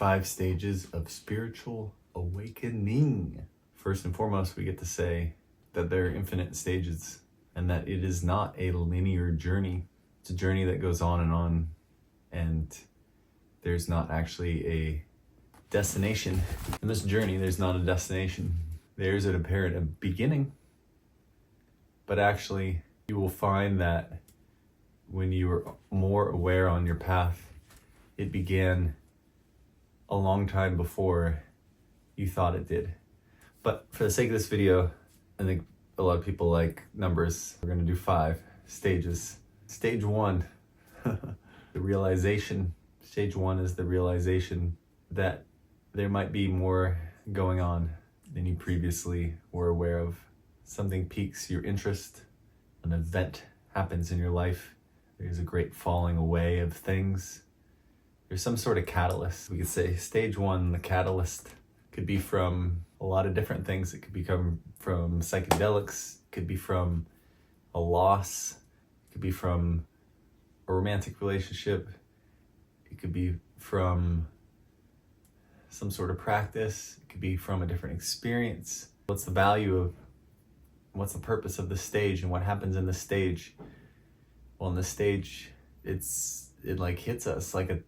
5 stages of spiritual awakening. First and foremost, we get to say that there are infinite stages and that it is not a linear journey. It's a journey that goes on, and there's not actually a destination. In this journey, there's not a destination. There's an apparent beginning, but actually you will find that when you are more aware on your path, it began a long time before you thought it did. But for the sake of this video, I think a lot of people like numbers. We're gonna do 5 stages. Stage 1, the realization. Stage 1 is the realization that there might be more going on than you previously were aware of. Something piques your interest, an event happens in your life, there's a great falling away of things. There's some sort of catalyst. We could say stage 1, the catalyst could be from a lot of different things. It could become from psychedelics, it could be from a loss, it could be from a romantic relationship, it could be from some sort of practice, it could be from a different experience. What's the value of, what's the purpose of the stage and what happens in the stage? Well, in this stage, it like hits us like a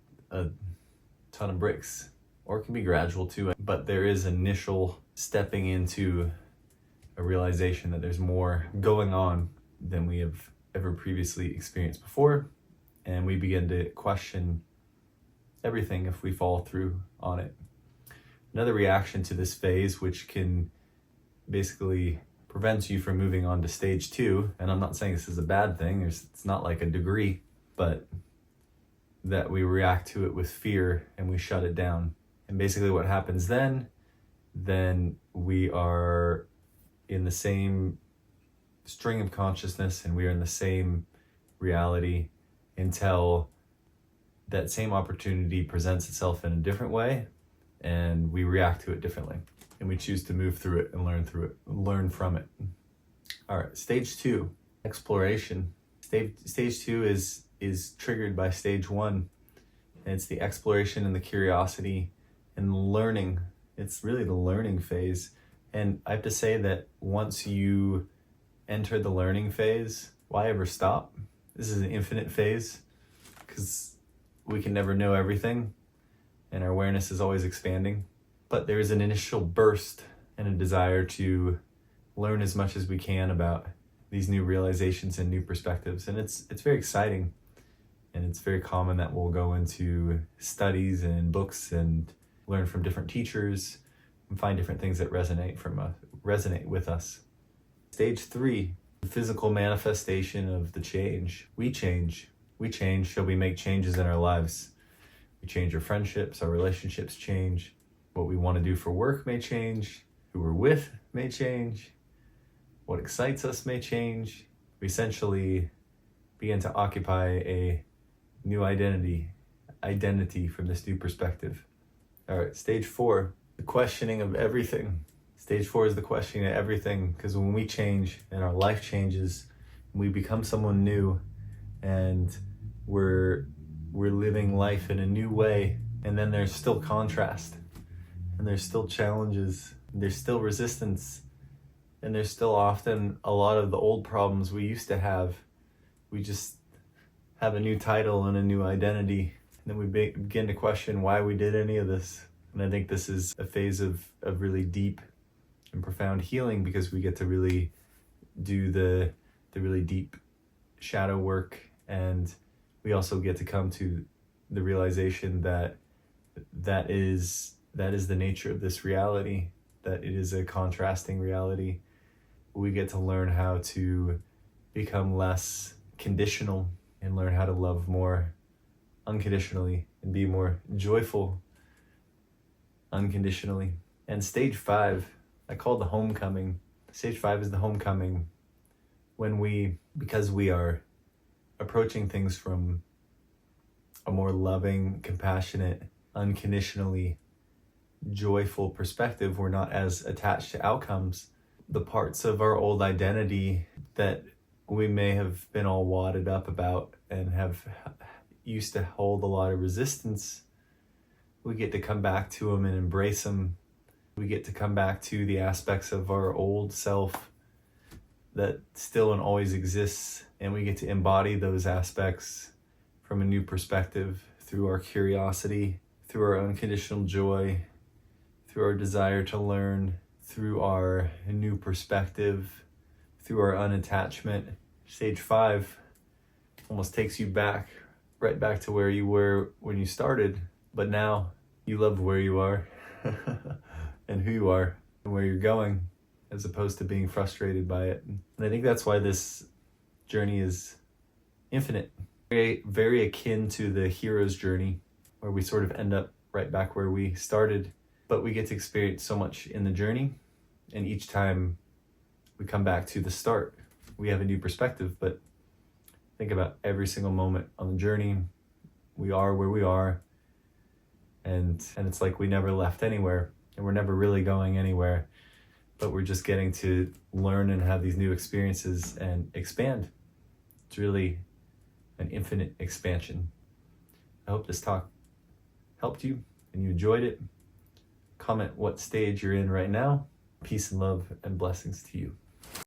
ton of bricks, or it can be gradual too, but there is initial stepping into a realization that there's more going on than we have ever previously experienced before, and we begin to question everything if we fall through on it. Another reaction to this phase, which can basically prevent you from moving on to stage 2, and I'm not saying this is a bad thing, it's not like a degree, but that we react to it with fear and we shut it down. And basically what happens then we are in the same string of consciousness and we are in the same reality until that same opportunity presents itself in a different way and we react to it differently. And we choose to move through it and learn from it. All right, stage 2, exploration. Stage 2 is triggered by stage 1. And it's the exploration and the curiosity and learning. It's really the learning phase. And I have to say that once you enter the learning phase, why ever stop? This is an infinite phase because we can never know everything and our awareness is always expanding. But there is an initial burst and a desire to learn as much as we can about these new realizations and new perspectives. And it's very exciting. And it's very common that we'll go into studies and books and learn from different teachers and find different things that resonate with us. Stage 3, the physical manifestation of the change. We change. So we make changes in our lives. We change our friendships, our relationships change. What we want to do for work may change. Who we're with may change. What excites us may change. We essentially begin to occupy a new identity from this new perspective. All right, stage 4, the questioning of everything. Stage 4 is the questioning of everything, because when we change and our life changes, we become someone new and we're living life in a new way, and then there's still contrast. And there's still challenges, there's still resistance, and there's still often a lot of the old problems we used to have. We just have a new title and a new identity, and then we begin to question why we did any of this. And I think this is a phase of really deep and profound healing, because we get to really do the really deep shadow work, and we also get to come to the realization that is the nature of this reality, that it is a contrasting reality. We get to learn how to become less conditional and learn how to love more unconditionally and be more joyful unconditionally. And stage 5, I call it the homecoming. Stage 5 is the homecoming, because we are approaching things from a more loving, compassionate, unconditionally joyful perspective. We're not as attached to outcomes. The parts of our old identity that we may have been all wadded up about and have used to hold a lot of resistance We get to come back to them and embrace them. We get to come back to the aspects of our old self that still and always exists, and we get to embody those aspects from a new perspective through our curiosity, through our unconditional joy, through our desire to learn, through our new perspective, through our unattachment. Stage 5 almost takes you back, right back to where you were when you started, but now you love where you are and who you are and where you're going, as opposed to being frustrated by it. And I think that's why this journey is infinite, very, very akin to the hero's journey, where we sort of end up right back where we started, but we get to experience so much in the journey, and each time we come back to the start, we have a new perspective. But think about every single moment on the journey. We are where we are, and it's like we never left anywhere, and we're never really going anywhere, but we're just getting to learn and have these new experiences and expand. It's really an infinite expansion. I hope this talk helped you and you enjoyed it. Comment what stage you're in right now. Peace and love and blessings to you.